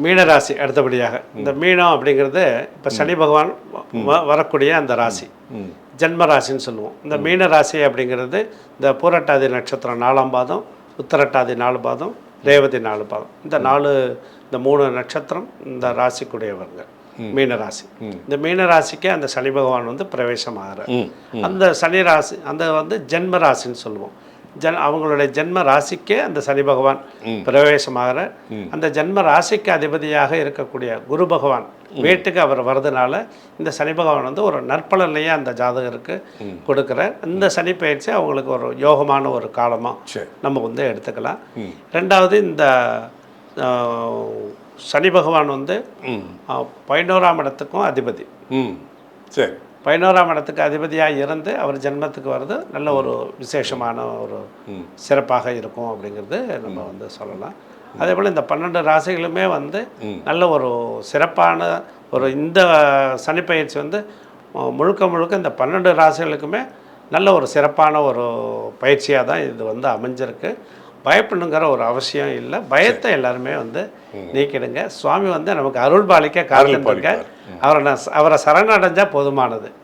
மீனராசி அடுத்தபடியாக இந்த மீனம் அப்படிங்கிறது இப்போ சனி பகவான் வரக்கூடிய அந்த ராசி ஜென்ம ராசின்னு சொல்லுவோம். இந்த மீன ராசி அப்படிங்கிறது இந்த பூரட்டாதி நட்சத்திரம் 4ஆம் பாதம், உத்தரட்டாதி 4 பாதம், ரேவதி 4 பாதம், இந்த 3 நட்சத்திரம் இந்த ராசிக்குடையவங்க மீனராசி. இந்த மீனராசிக்கு அந்த சனி பகவான் வந்து பிரவேசம் ஆகிறார். அந்த சனி ராசி அந்த ஜென்ம ராசின்னு சொல்லுவோம். அவங்களுடைய ஜென்ம ராசிக்கே அந்த சனி பகவான் பிரவேசமாகிற அந்த ஜென்ம ராசிக்கு அதிபதியாக இருக்கக்கூடிய குரு பகவான் வீட்டுக்கு அவர் வர்றதுனால இந்த சனி பகவான் வந்து ஒரு நற்பலனையே அந்த ஜாதகருக்கு கொடுக்குற இந்த சனி பயிற்சி அவங்களுக்கு ஒரு யோகமான ஒரு காலமாக நம்ம வந்து எடுத்துக்கலாம். ரெண்டாவது இந்த சனி பகவான் வந்து 11ஆம் இடத்துக்கும் அதிபதி. சரி, 11ஆம் இடத்துக்கு அதிபதியாக இருந்து அவர் ஜென்மத்துக்கு வர்றது நல்ல ஒரு விசேஷமான ஒரு சிறப்பாக இருக்கும் அப்படிங்கிறது நம்ம வந்து சொல்லலாம். அதே போல் இந்த 12 ராசிகளுமே வந்து நல்ல ஒரு சிறப்பான ஒரு இந்த சனிப்பயிற்சி வந்து முழுக்க இந்த 12 ராசிகளுக்குமே நல்ல ஒரு சிறப்பான ஒரு பயிற்சியாக தான் இது வந்து அமைஞ்சிருக்கு. பயப்படணுங்கிற ஒரு அவசியம் இல்லை. பயத்தை எல்லாருமே வந்து நீக்கிடுங்க. சுவாமி வந்து நமக்கு அருள் பாலிக்க காத்துருக்க அவரை சரணடைஞ்சால் போதுமானது.